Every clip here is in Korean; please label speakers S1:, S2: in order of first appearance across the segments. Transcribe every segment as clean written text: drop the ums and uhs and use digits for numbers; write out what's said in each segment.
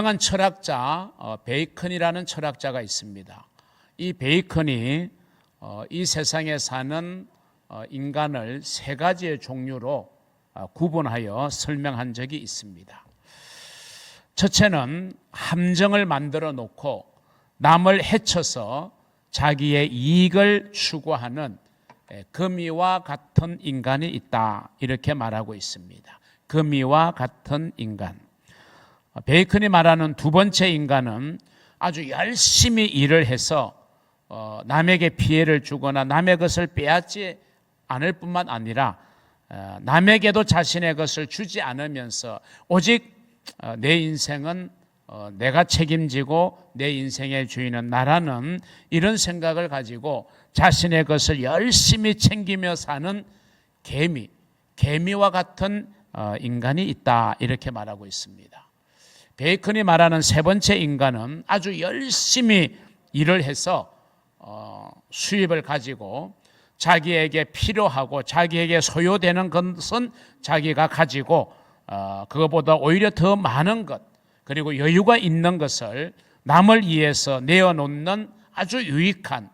S1: 유명한 철학자 베이컨이라는 철학자가 있습니다. 이 베이컨이 이 세상에 사는 인간을 세 가지의 종류로 구분하여 설명한 적이 있습니다. 첫째는 함정을 만들어 놓고 남을 해쳐서 자기의 이익을 추구하는 거미와 같은 인간이 있다, 이렇게 말하고 있습니다. 거미와 같은 인간. 베이컨이 말하는 두 번째 인간은 아주 열심히 일을 해서 남에게 피해를 주거나 남의 것을 빼앗지 않을 뿐만 아니라 남에게도 자신의 것을 주지 않으면서 오직 내 인생은 내가 책임지고 내 인생의 주인은 나라는 이런 생각을 가지고 자신의 것을 열심히 챙기며 사는 개미와 같은 인간이 있다, 이렇게 말하고 있습니다. 베이컨이 말하는 세 번째 인간은 아주 열심히 일을 해서 수입을 가지고 자기에게 필요하고 자기에게 소요되는 것은 자기가 가지고 그것보다 오히려 더 많은 것, 그리고 여유가 있는 것을 남을 위해서 내어놓는 아주 유익한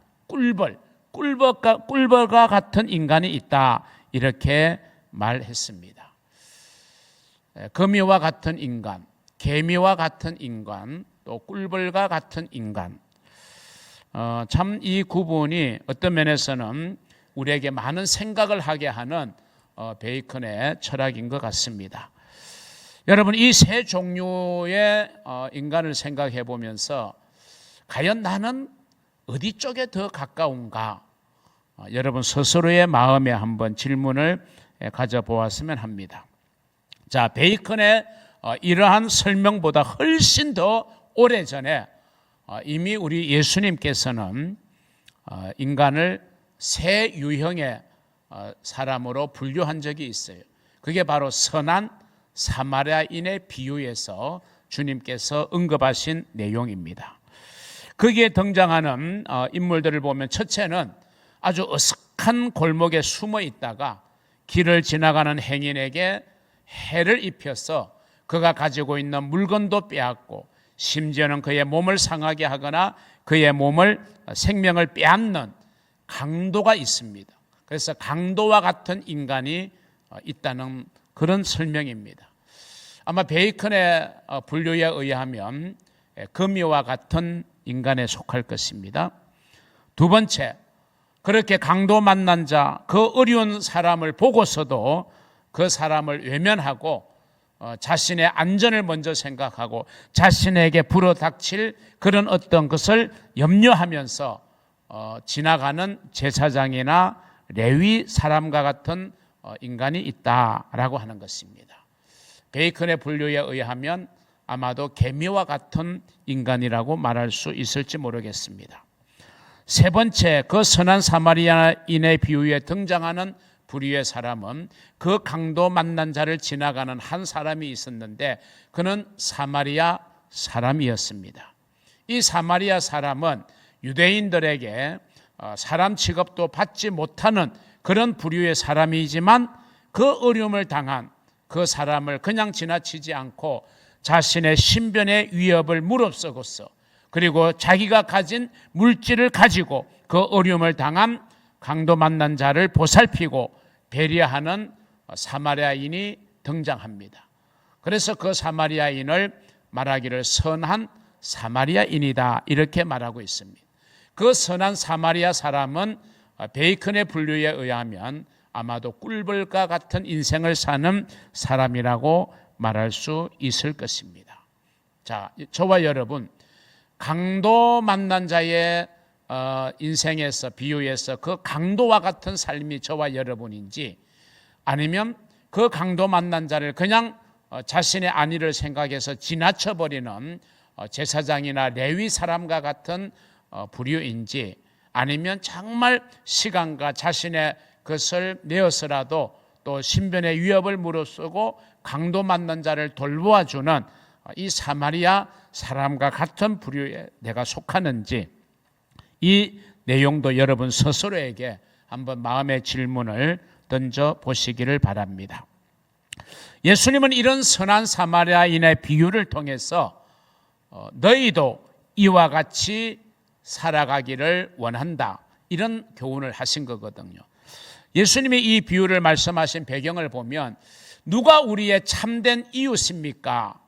S1: 꿀벌과 같은 인간이 있다, 이렇게 말했습니다. 거미와 같은 인간, 개미와 같은 인간, 또 꿀벌과 같은 인간. 참 이 구분이 어떤 면에서는 우리에게 많은 생각을 하게 하는 베이컨의 철학인 것 같습니다. 여러분, 이 세 종류의 인간을 생각해 보면서 과연 나는 어디 쪽에 더 가까운가? 여러분 스스로의 마음에 한번 질문을 가져보았으면 합니다. 자, 베이컨의 이러한 설명보다 훨씬 더 오래전에 이미 우리 예수님께서는 인간을 세 유형의 사람으로 분류한 적이 있어요. 그게 바로 선한 사마리아인의 비유에서 주님께서 언급하신 내용입니다. 거기에 등장하는 인물들을 보면 첫째는 아주 어색한 골목에 숨어 있다가 길을 지나가는 행인에게 해를 입혀서 그가 가지고 있는 물건도 빼앗고 심지어는 그의 몸을 상하게 하거나 그의 생명을 빼앗는 강도가 있습니다. 그래서 강도와 같은 인간이 있다는 그런 설명입니다. 아마 베이컨의 분류에 의하면 거미와 같은 인간에 속할 것입니다. 두 번째, 그렇게 강도 만난 자, 그 어려운 사람을 보고서도 그 사람을 외면하고 자신의 안전을 먼저 생각하고 자신에게 불어닥칠 그런 어떤 것을 염려하면서 지나가는 제사장이나 레위 사람과 같은 인간이 있다라고 하는 것입니다. 베이컨의 분류에 의하면 아마도 개미와 같은 인간이라고 말할 수 있을지 모르겠습니다. 세 번째, 그 선한 사마리아인의 비유에 등장하는 부류의 사람은 그 강도 만난 자를 지나가는 한 사람이 있었는데 그는 사마리아 사람이었습니다. 이 사마리아 사람은 유대인들에게 사람 취급도 받지 못하는 그런 부류의 사람이지만 그 어려움을 당한 그 사람을 그냥 지나치지 않고 자신의 신변의 위협을 무릅쓰고서 그리고 자기가 가진 물질을 가지고 그 어려움을 당한 강도 만난 자를 보살피고 배려하는 사마리아인이 등장합니다. 그래서 그 사마리아인을 말하기를 선한 사마리아인이다, 이렇게 말하고 있습니다. 그 선한 사마리아 사람은 베이컨의 분류에 의하면 아마도 꿀벌과 같은 인생을 사는 사람이라고 말할 수 있을 것입니다. 자, 저와 여러분, 강도 만난 자의 인생에서 비유에서 그 강도와 같은 삶이 저와 여러분인지 아니면 그 강도 만난 자를 그냥 자신의 안위를 생각해서 지나쳐버리는 제사장이나 레위 사람과 같은 부류인지 아니면 정말 시간과 자신의 것을 내어서라도 또 신변의 위협을 무릅쓰고 강도 만난 자를 돌보아주는 이 사마리아 사람과 같은 부류에 내가 속하는지 이 내용도 여러분 스스로에게 한번 마음의 질문을 던져 보시기를 바랍니다. 예수님은 이런 선한 사마리아인의 비유를 통해서 너희도 이와 같이 살아가기를 원한다. 이런 교훈을 하신 거거든요. 예수님이 이 비유를 말씀하신 배경을 보면 누가 우리의 참된 이웃입니까?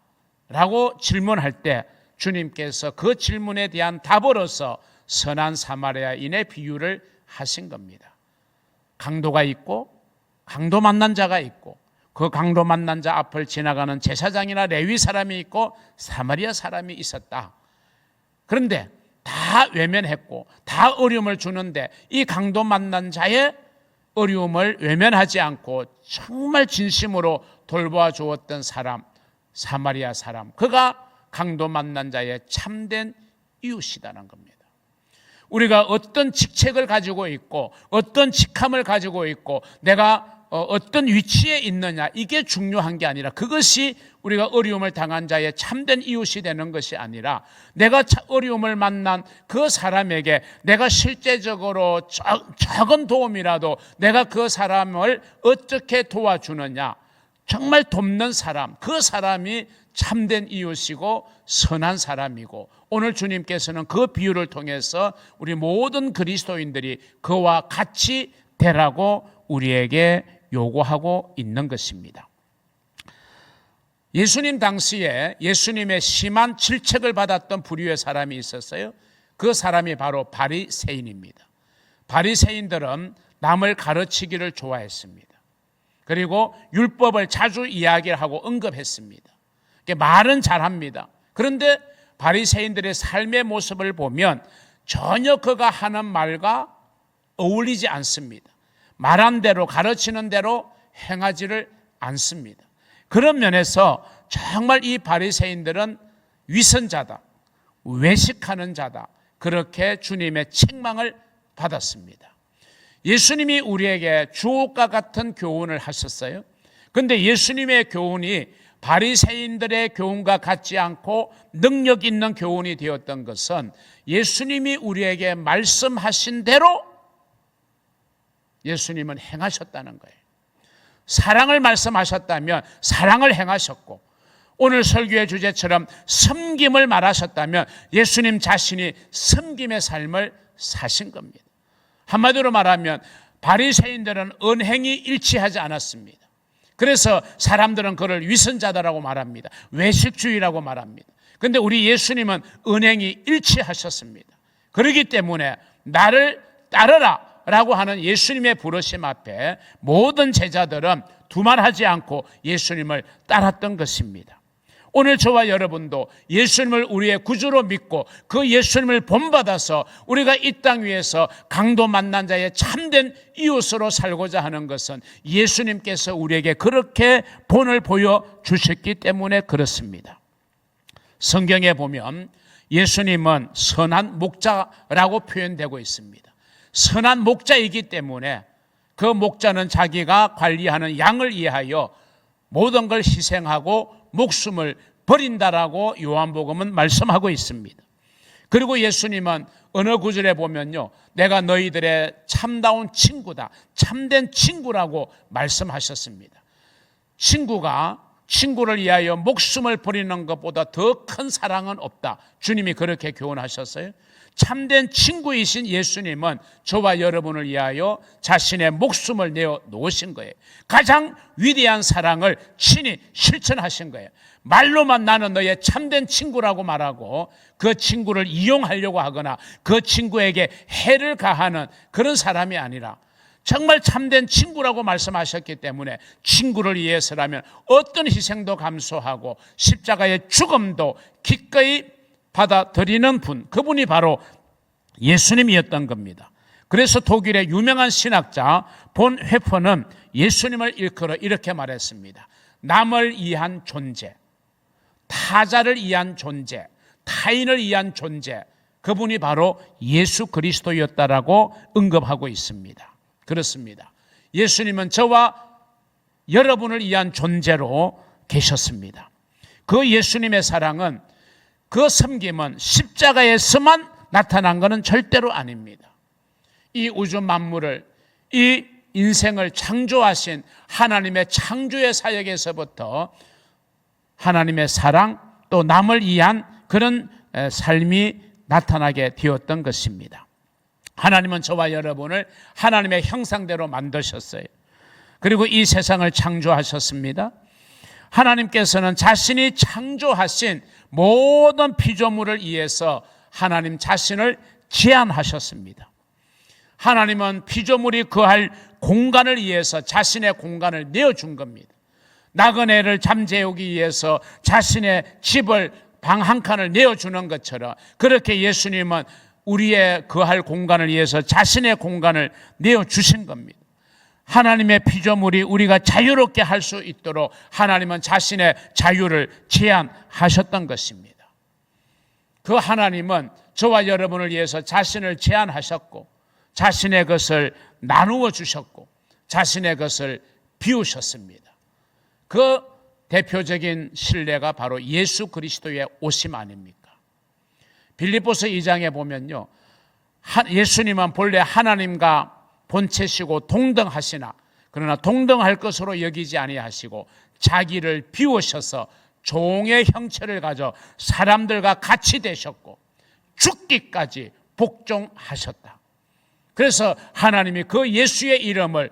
S1: 라고 질문할 때 주님께서 그 질문에 대한 답으로서 선한 사마리아인의 비유를 하신 겁니다. 강도가 있고 강도 만난 자가 있고 그 강도 만난 자 앞을 지나가는 제사장이나 레위 사람이 있고 사마리아 사람이 있었다. 그런데 다 외면했고 다 어려움을 주는데 이 강도 만난 자의 어려움을 외면하지 않고 정말 진심으로 돌보아 주었던 사람, 사마리아 사람, 그가 강도 만난 자의 참된 이웃이라는 겁니다. 우리가 어떤 직책을 가지고 있고 어떤 직함을 가지고 있고 내가 어떤 위치에 있느냐, 이게 중요한 게 아니라, 그것이 우리가 어려움을 당한 자의 참된 이웃이 되는 것이 아니라, 내가 어려움을 만난 그 사람에게 내가 실제적으로 작은 도움이라도 내가 그 사람을 어떻게 도와주느냐, 정말 돕는 사람, 그 사람이 참된 이웃이고 선한 사람이고, 오늘 주님께서는 그 비유를 통해서 우리 모든 그리스도인들이 그와 같이 되라고 우리에게 요구하고 있는 것입니다. 예수님 당시에 예수님의 심한 질책을 받았던 부류의 사람이 있었어요. 그 사람이 바로 바리새인입니다. 바리새인들은 남을 가르치기를 좋아했습니다. 그리고 율법을 자주 이야기를 하고 언급했습니다. 말은 잘합니다. 그런데 바리새인들의 삶의 모습을 보면 전혀 그가 하는 말과 어울리지 않습니다. 말한 대로, 가르치는 대로 행하지를 않습니다. 그런 면에서 정말 이 바리새인들은 위선자다, 외식하는 자다, 그렇게 주님의 책망을 받았습니다. 예수님이 우리에게 주옥과 같은 교훈을 하셨어요. 그런데 예수님의 교훈이 바리새인들의 교훈과 같지 않고 능력 있는 교훈이 되었던 것은 예수님이 우리에게 말씀하신 대로 예수님은 행하셨다는 거예요. 사랑을 말씀하셨다면 사랑을 행하셨고, 오늘 설교의 주제처럼 섬김을 말하셨다면 예수님 자신이 섬김의 삶을 사신 겁니다. 한마디로 말하면 바리새인들은 언행이 일치하지 않았습니다. 그래서 사람들은 그를 위선자다라고 말합니다. 외식주의라고 말합니다. 그런데 우리 예수님은 언행이 일치하셨습니다. 그렇기 때문에 나를 따르라 라고 하는 예수님의 부르심 앞에 모든 제자들은 두말하지 않고 예수님을 따랐던 것입니다. 오늘 저와 여러분도 예수님을 우리의 구주로 믿고 그 예수님을 본받아서 우리가 이 땅 위에서 강도 만난 자의 참된 이웃으로 살고자 하는 것은 예수님께서 우리에게 그렇게 본을 보여주셨기 때문에 그렇습니다. 성경에 보면 예수님은 선한 목자라고 표현되고 있습니다. 선한 목자이기 때문에 그 목자는 자기가 관리하는 양을 위하여 모든 걸 희생하고 목숨을 버린다라고 요한복음은 말씀하고 있습니다. 그리고 예수님은 어느 구절에 보면요, 내가 너희들의 참다운 친구다, 참된 친구라고 말씀하셨습니다. 친구를 위하여 목숨을 버리는 것보다 더 큰 사랑은 없다. 주님이 그렇게 교훈하셨어요. 참된 친구이신 예수님은 저와 여러분을 위하여 자신의 목숨을 내어 놓으신 거예요. 가장 위대한 사랑을 친히 실천하신 거예요. 말로만 나는 너의 참된 친구라고 말하고 그 친구를 이용하려고 하거나 그 친구에게 해를 가하는 그런 사람이 아니라 정말 참된 친구라고 말씀하셨기 때문에 친구를 위해서라면 어떤 희생도 감수하고 십자가의 죽음도 기꺼이 받아들이는 분, 그분이 바로 예수님이었던 겁니다. 그래서 독일의 유명한 신학자 본 회퍼는 예수님을 일컬어 이렇게 말했습니다. 남을 위한 존재, 타자를 위한 존재, 타인을 위한 존재, 그분이 바로 예수 그리스도였다라고 언급하고 있습니다. 그렇습니다. 예수님은 저와 여러분을 위한 존재로 계셨습니다. 그 예수님의 사랑은, 그 섬김은 십자가에서만 나타난 것은 절대로 아닙니다. 이 우주 만물을, 이 인생을 창조하신 하나님의 창조의 사역에서부터 하나님의 사랑, 또 남을 위한 그런 삶이 나타나게 되었던 것입니다. 하나님은 저와 여러분을 하나님의 형상대로 만드셨어요. 그리고 이 세상을 창조하셨습니다. 하나님께서는 자신이 창조하신 모든 피조물을 위해서 하나님 자신을 제한하셨습니다. 하나님은 피조물이 거할 공간을 위해서 자신의 공간을 내어준 겁니다. 나그네를 잠재우기 위해서 자신의 집을 방 한 칸을 내어주는 것처럼 그렇게 예수님은 우리의 거할 공간을 위해서 자신의 공간을 내어주신 겁니다. 하나님의 피조물이 우리가 자유롭게 할 수 있도록 하나님은 자신의 자유를 제한하셨던 것입니다. 그 하나님은 저와 여러분을 위해서 자신을 제한하셨고 자신의 것을 나누어 주셨고 자신의 것을 비우셨습니다. 그 대표적인 신뢰가 바로 예수 그리스도의 오심 아닙니까? 빌립보서 2장에 보면요, 예수님은 본래 하나님과 본체시고 동등하시나 그러나 동등할 것으로 여기지 아니하시고 자기를 비우셔서 종의 형체를 가져 사람들과 같이 되셨고 죽기까지 복종하셨다. 그래서 하나님이 그 예수의 이름을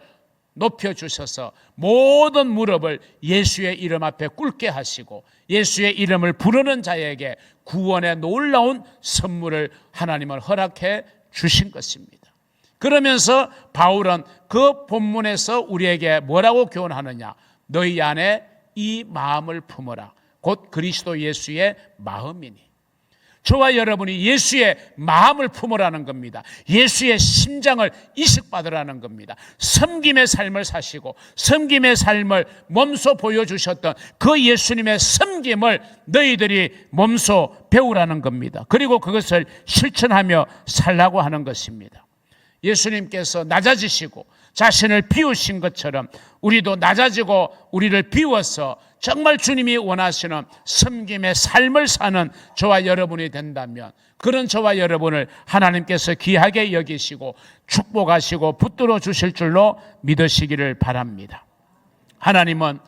S1: 높여주셔서 모든 무릎을 예수의 이름 앞에 꿇게 하시고 예수의 이름을 부르는 자에게 구원의 놀라운 선물을 하나님은 허락해 주신 것입니다. 그러면서 바울은 그 본문에서 우리에게 뭐라고 교훈하느냐? 너희 안에 이 마음을 품어라. 곧 그리스도 예수의 마음이니. 저와 여러분이 예수의 마음을 품으라는 겁니다. 예수의 심장을 이식받으라는 겁니다. 섬김의 삶을 사시고 섬김의 삶을 몸소 보여주셨던 그 예수님의 섬김을 너희들이 몸소 배우라는 겁니다. 그리고 그것을 실천하며 살라고 하는 것입니다. 예수님께서 낮아지시고 자신을 비우신 것처럼 우리도 낮아지고 우리를 비워서 정말 주님이 원하시는 섬김의 삶을 사는 저와 여러분이 된다면 그런 저와 여러분을 하나님께서 귀하게 여기시고 축복하시고 붙들어 주실 줄로 믿으시기를 바랍니다. 하나님은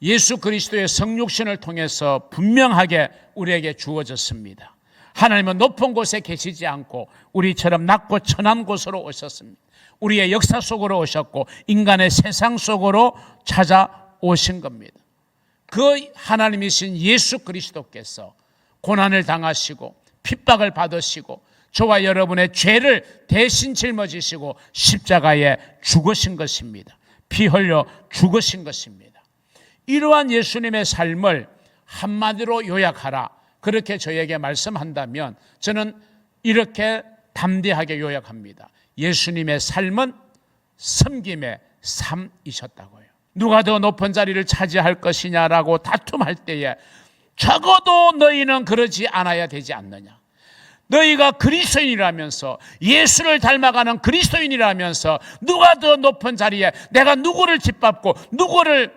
S1: 예수 그리스도의 성육신을 통해서 분명하게 우리에게 주어졌습니다. 하나님은 높은 곳에 계시지 않고 우리처럼 낮고 천한 곳으로 오셨습니다. 우리의 역사 속으로 오셨고 인간의 세상 속으로 찾아오신 겁니다. 그 하나님이신 예수 그리스도께서 고난을 당하시고 핍박을 받으시고 저와 여러분의 죄를 대신 짊어지시고 십자가에 죽으신 것입니다. 피 흘려 죽으신 것입니다. 이러한 예수님의 삶을 한마디로 요약하라, 그렇게 저에게 말씀한다면 저는 이렇게 담대하게 요약합니다. 예수님의 삶은 섬김의 삶이셨다고요. 누가 더 높은 자리를 차지할 것이냐라고 다툼할 때에 적어도 너희는 그러지 않아야 되지 않느냐. 너희가 그리스도인이라면서 예수를 닮아가는 그리스도인이라면서 누가 더 높은 자리에 내가 누구를 짓밟고 누구를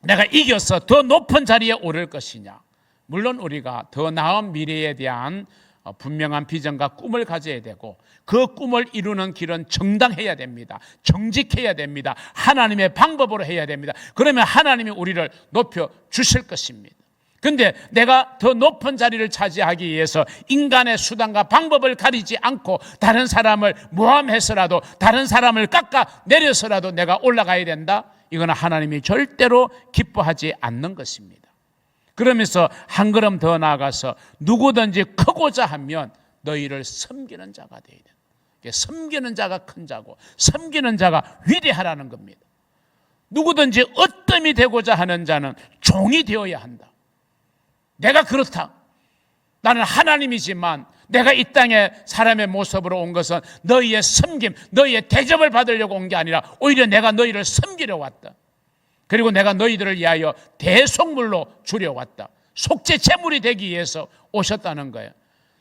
S1: 내가 이겨서 더 높은 자리에 오를 것이냐. 물론 우리가 더 나은 미래에 대한 분명한 비전과 꿈을 가져야 되고 그 꿈을 이루는 길은 정당해야 됩니다. 정직해야 됩니다. 하나님의 방법으로 해야 됩니다. 그러면 하나님이 우리를 높여 주실 것입니다. 근데 내가 더 높은 자리를 차지하기 위해서 인간의 수단과 방법을 가리지 않고 다른 사람을 모함해서라도 다른 사람을 깎아 내려서라도 내가 올라가야 된다? 이거는 하나님이 절대로 기뻐하지 않는 것입니다. 그러면서 한 걸음 더 나아가서 누구든지 크고자 하면 너희를 섬기는 자가 되어야 된다. 섬기는 자가 큰 자고 섬기는 자가 위대하라는 겁니다. 누구든지 어뜸이 되고자 하는 자는 종이 되어야 한다. 내가 그렇다. 나는 하나님이지만 내가 이 땅에 사람의 모습으로 온 것은 너희의 섬김, 너희의 대접을 받으려고 온 게 아니라 오히려 내가 너희를 섬기려 왔다. 그리고 내가 너희들을 위하여 대속물로 주려 왔다. 속죄 제물이 되기 위해서 오셨다는 거예요.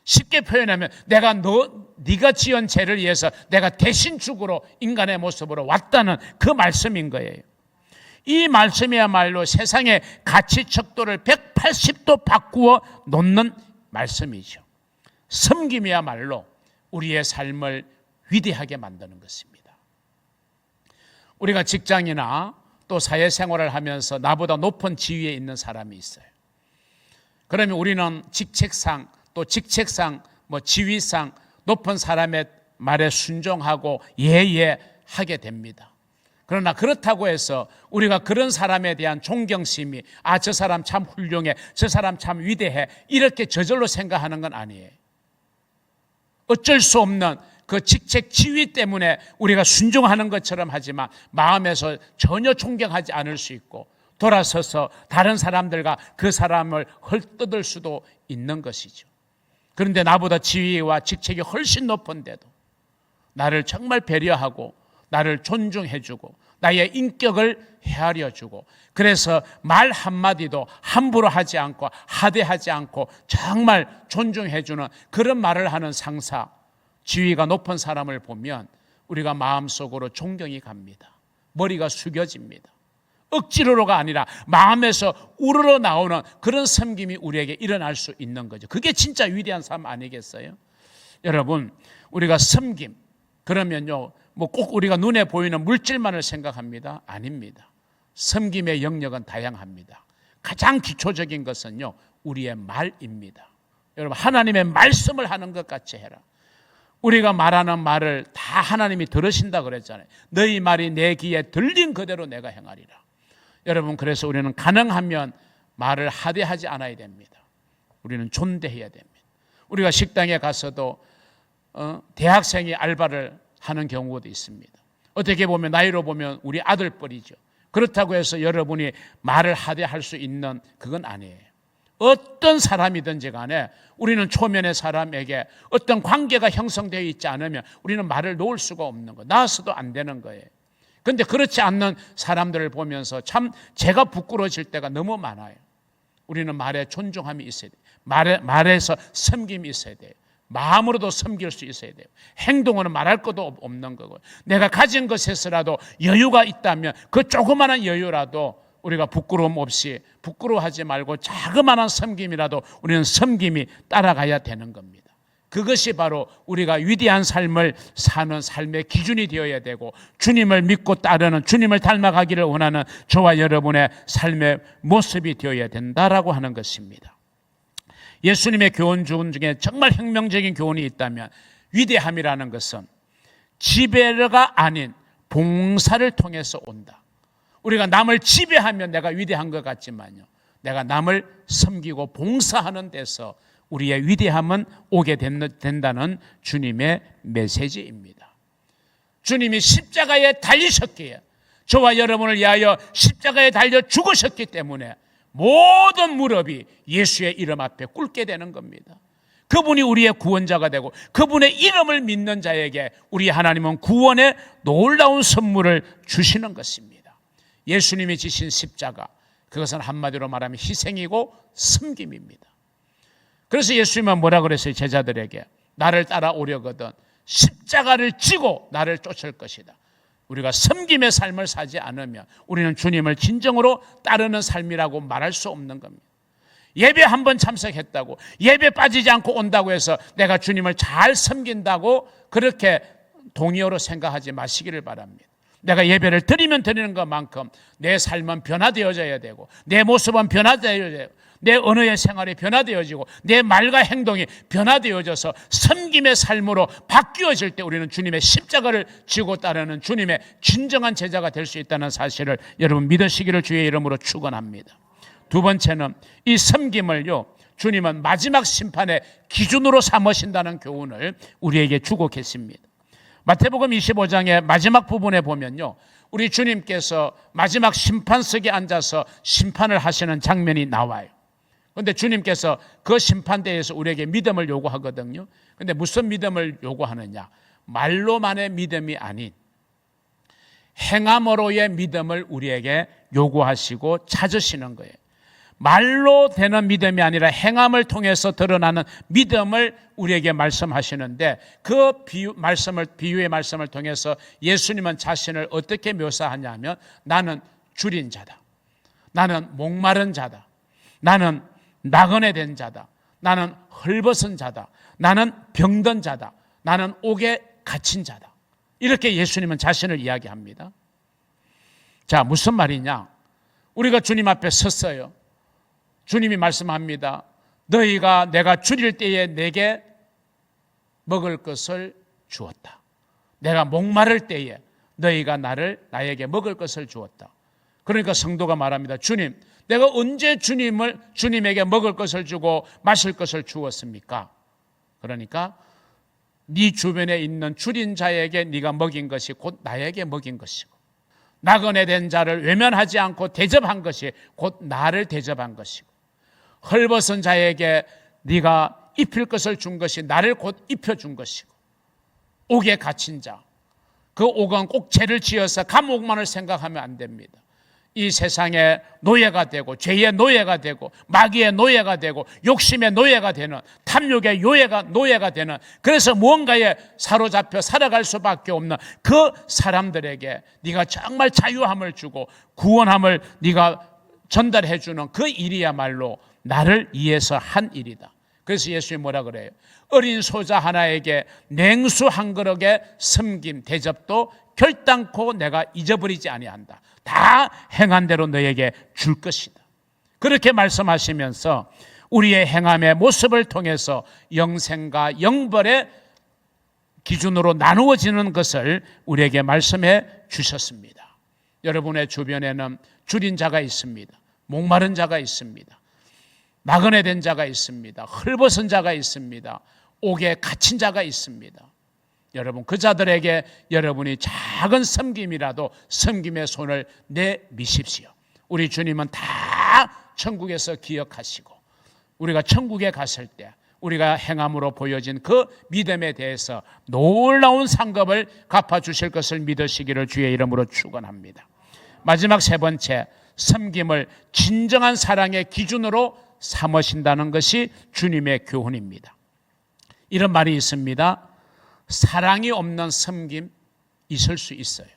S1: 쉽게 표현하면 내가 네가 지은 죄를 위해서 내가 대신 죽으러 인간의 모습으로 왔다는 그 말씀인 거예요. 이 말씀이야말로 세상의 가치 척도를 180도 바꾸어 놓는 말씀이죠. 섬김이야말로 우리의 삶을 위대하게 만드는 것입니다. 우리가 직장이나 또 사회생활을 하면서 나보다 높은 지위에 있는 사람이 있어요. 그러면 우리는 직책상 또 직책상 지위상 높은 사람의 말에 순종하고 예예 하게 됩니다. 그러나 그렇다고 해서 우리가 그런 사람에 대한 존경심이 저 사람 참 훌륭해, 저 사람 참 위대해 이렇게 저절로 생각하는 건 아니에요. 어쩔 수 없는 그 직책 지위 때문에 우리가 순종하는 것처럼 하지만 마음에서 전혀 존경하지 않을 수 있고 돌아서서 다른 사람들과 그 사람을 헐뜯을 수도 있는 것이죠. 그런데 나보다 지위와 직책이 훨씬 높은데도 나를 정말 배려하고 나를 존중해주고 나의 인격을 헤아려주고 그래서 말 한마디도 함부로 하지 않고 하대하지 않고 정말 존중해주는 그런 말을 하는 상사, 지위가 높은 사람을 보면 우리가 마음속으로 존경이 갑니다. 머리가 숙여집니다. 억지로가 아니라 마음에서 우러러 나오는 그런 섬김이 우리에게 일어날 수 있는 거죠. 그게 진짜 위대한 삶 아니겠어요? 여러분, 우리가 섬김 그러면요 꼭 우리가 눈에 보이는 물질만을 생각합니다? 아닙니다. 섬김의 영역은 다양합니다. 가장 기초적인 것은요 우리의 말입니다. 여러분, 하나님의 말씀을 하는 것 같이 해라. 우리가 말하는 말을 다 하나님이 들으신다 그랬잖아요. 너희 말이 내 귀에 들린 그대로 내가 행하리라. 여러분, 그래서 우리는 가능하면 말을 하대하지 않아야 됩니다. 우리는 존대해야 됩니다. 우리가 식당에 가서도 대학생이 알바를 하는 경우도 있습니다. 어떻게 보면 나이로 보면 우리 아들뻘이죠. 그렇다고 해서 여러분이 말을 하대할 수 있는 그건 아니에요. 어떤 사람이든지 간에 우리는 초면의 사람에게 어떤 관계가 형성되어 있지 않으면 우리는 말을 놓을 수가 없는 거예요. 나와서도 안 되는 거예요. 그런데 그렇지 않는 사람들을 보면서 참 제가 부끄러워질 때가 너무 많아요. 우리는 말에 존중함이 있어야 돼요. 말에서 섬김이 있어야 돼요. 마음으로도 섬길 수 있어야 돼요. 행동으로는 말할 것도 없는 거고요. 내가 가진 것에서라도 여유가 있다면 그 조그마한 여유라도 우리가 부끄러움 없이 부끄러워하지 말고 자그마한 섬김이라도 우리는 섬김이 따라가야 되는 겁니다. 그것이 바로 우리가 위대한 삶을 사는 삶의 기준이 되어야 되고 주님을 믿고 따르는 주님을 닮아가기를 원하는 저와 여러분의 삶의 모습이 되어야 된다라고 하는 것입니다. 예수님의 교훈 중에 정말 혁명적인 교훈이 있다면 위대함이라는 것은 지배가 아닌 봉사를 통해서 온다. 우리가 남을 지배하면 내가 위대한 것 같지만요, 내가 남을 섬기고 봉사하는 데서 우리의 위대함은 오게 된다는 주님의 메시지입니다. 주님이 십자가에 달리셨기에, 저와 여러분을 위하여 십자가에 달려 죽으셨기 때문에 모든 무릎이 예수의 이름 앞에 꿇게 되는 겁니다. 그분이 우리의 구원자가 되고 그분의 이름을 믿는 자에게 우리 하나님은 구원의 놀라운 선물을 주시는 것입니다. 예수님이 지신 십자가, 그것은 한마디로 말하면 희생이고 섬김입니다. 그래서 예수님은 뭐라 그랬어요? 제자들에게 나를 따라오려거든 십자가를 지고 나를 쫓을 것이다. 우리가 섬김의 삶을 사지 않으면 우리는 주님을 진정으로 따르는 삶이라고 말할 수 없는 겁니다. 예배 한번 참석했다고, 예배 빠지지 않고 온다고 해서 내가 주님을 잘 섬긴다고 그렇게 동의어로 생각하지 마시기를 바랍니다. 내가 예배를 드리면 드리는 것만큼 내 삶은 변화되어져야 되고 내 모습은 변화되어야 되고 내 언어의 생활이 변화되어지고 내 말과 행동이 변화되어져서 섬김의 삶으로 바뀌어질 때 우리는 주님의 십자가를 지고 따르는 주님의 진정한 제자가 될 수 있다는 사실을 여러분 믿으시기를 주의 이름으로 축원합니다. 두 번째는 이 섬김을요, 주님은 마지막 심판의 기준으로 삼으신다는 교훈을 우리에게 주고 계십니다. 마태복음 25장의 마지막 부분에 보면요, 우리 주님께서 마지막 심판석에 앉아서 심판을 하시는 장면이 나와요. 그런데 주님께서 그 심판대에서 우리에게 믿음을 요구하거든요. 그런데 무슨 믿음을 요구하느냐? 말로만의 믿음이 아닌 행함으로의 믿음을 우리에게 요구하시고 찾으시는 거예요. 말로 되는 믿음이 아니라 행함을 통해서 드러나는 믿음을 우리에게 말씀하시는데, 그 비유의 말씀을 통해서 예수님은 자신을 어떻게 묘사하냐면, 나는 줄인 자다, 나는 목마른 자다, 나는 나그네 된 자다, 나는 헐벗은 자다, 나는 병든 자다, 나는 옥에 갇힌 자다, 이렇게 예수님은 자신을 이야기합니다. 자, 무슨 말이냐? 우리가 주님 앞에 섰어요. 주님이 말씀합니다. 너희가 내가 줄일 때에 내게 먹을 것을 주었다. 내가 목마를 때에 너희가 나에게 먹을 것을 주었다. 그러니까 성도가 말합니다. 주님, 내가 언제 주님에게 먹을 것을 주고 마실 것을 주었습니까? 그러니까 네 주변에 있는 줄인 자에게 네가 먹인 것이 곧 나에게 먹인 것이고, 나그네 된 자를 외면하지 않고 대접한 것이 곧 나를 대접한 것이고, 헐벗은 자에게 네가 입힐 것을 준 것이 나를 곧 입혀준 것이고, 옥에 갇힌 자, 그 옥은 꼭 죄를 지어서 감옥만을 생각하면 안 됩니다. 이 세상의 노예가 되고, 죄의 노예가 되고, 마귀의 노예가 되고, 욕심의 노예가 되는, 탐욕의 노예가 되는, 그래서 무언가에 사로잡혀 살아갈 수밖에 없는 그 사람들에게 네가 정말 자유함을 주고 구원함을 네가 전달해 주는 그 일이야말로 나를 위해서 한 일이다. 그래서 예수님이 뭐라 그래요? 어린 소자 하나에게 냉수 한 그릇의 섬김 대접도 결단코 내가 잊어버리지 아니한다. 다 행한 대로 너에게 줄 것이다. 그렇게 말씀하시면서 우리의 행함의 모습을 통해서 영생과 영벌의 기준으로 나누어지는 것을 우리에게 말씀해 주셨습니다. 여러분의 주변에는 줄인 자가 있습니다. 목마른 자가 있습니다. 나그네 된 자가 있습니다. 헐벗은 자가 있습니다. 옥에 갇힌 자가 있습니다. 여러분, 그 자들에게 여러분이 작은 섬김이라도 섬김의 손을 내미십시오. 우리 주님은 다 천국에서 기억하시고, 우리가 천국에 갔을 때 우리가 행함으로 보여진 그 믿음에 대해서 놀라운 상급을 갚아주실 것을 믿으시기를 주의 이름으로 축원합니다. 마지막 세 번째, 섬김을 진정한 사랑의 기준으로 삼으신다는 것이 주님의 교훈입니다. 이런 말이 있습니다. 사랑이 없는 섬김 있을 수 있어요.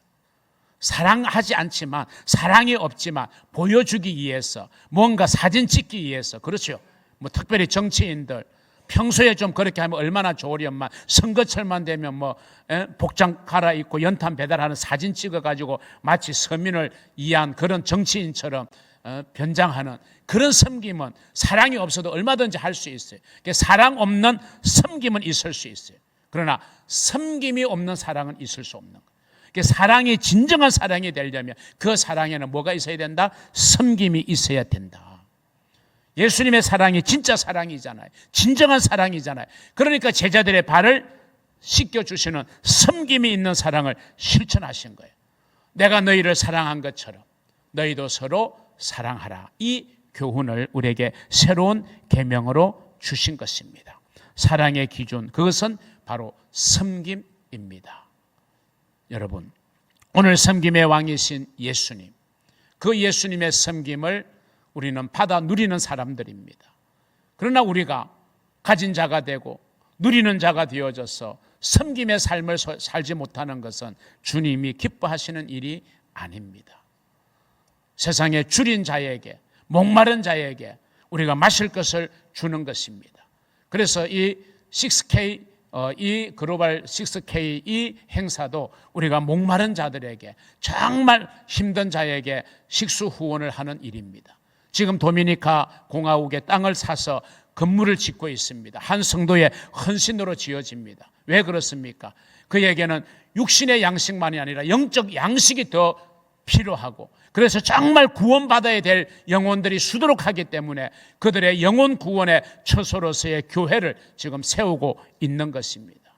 S1: 사랑하지 않지만, 사랑이 없지만 보여주기 위해서, 뭔가 사진 찍기 위해서, 그렇죠. 특별히 정치인들 평소에 좀 그렇게 하면 얼마나 좋으련만, 선거철만 되면 복장 갈아입고 연탄 배달하는 사진 찍어가지고 마치 서민을 위한 그런 정치인처럼 변장하는 그런 섬김은 사랑이 없어도 얼마든지 할 수 있어요. 사랑 없는 섬김은 있을 수 있어요. 그러나 섬김이 없는 사랑은 있을 수 없는 거예요. 사랑이 진정한 사랑이 되려면 그 사랑에는 뭐가 있어야 된다? 섬김이 있어야 된다. 예수님의 사랑이 진짜 사랑이잖아요. 진정한 사랑이잖아요. 그러니까 제자들의 발을 씻겨주시는 섬김이 있는 사랑을 실천하신 거예요. 내가 너희를 사랑한 것처럼 너희도 서로 사랑하라. 이 교훈을 우리에게 새로운 계명으로 주신 것입니다. 사랑의 기준, 그것은 바로 섬김입니다. 여러분, 오늘 섬김의 왕이신 예수님, 그 예수님의 섬김을 우리는 받아 누리는 사람들입니다. 그러나 우리가 가진 자가 되고 누리는 자가 되어져서 섬김의 삶을 살지 못하는 것은 주님이 기뻐하시는 일이 아닙니다. 세상에 줄인 자에게, 목마른 자에게 우리가 마실 것을 주는 것입니다. 그래서 이 6K, 이 글로벌 6K 이 행사도 우리가 목마른 자들에게, 정말 힘든 자에게 식수 후원을 하는 일입니다. 지금 도미니카 공화국의 땅을 사서 건물을 짓고 있습니다. 한 성도의 헌신으로 지어집니다. 왜 그렇습니까? 그에게는 육신의 양식만이 아니라 영적 양식이 더 필요하고, 그래서 정말 구원받아야 될 영혼들이 수두룩하기 때문에 그들의 영혼 구원의 처소로서의 교회를 지금 세우고 있는 것입니다.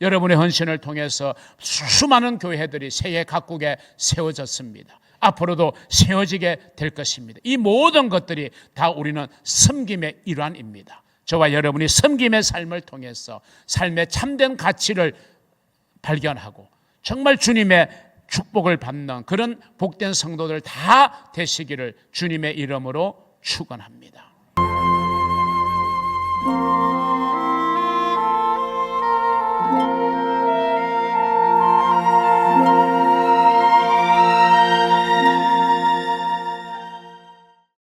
S1: 여러분의 헌신을 통해서 수많은 교회들이 세계 각국에 세워졌습니다. 앞으로도 세워지게 될 것입니다. 이 모든 것들이 다 우리는 섬김의 일환입니다. 저와 여러분이 섬김의 삶을 통해서 삶의 참된 가치를 발견하고 정말 주님의 축복을 받는 그런 복된 성도들 다 되시기를 주님의 이름으로 축원합니다.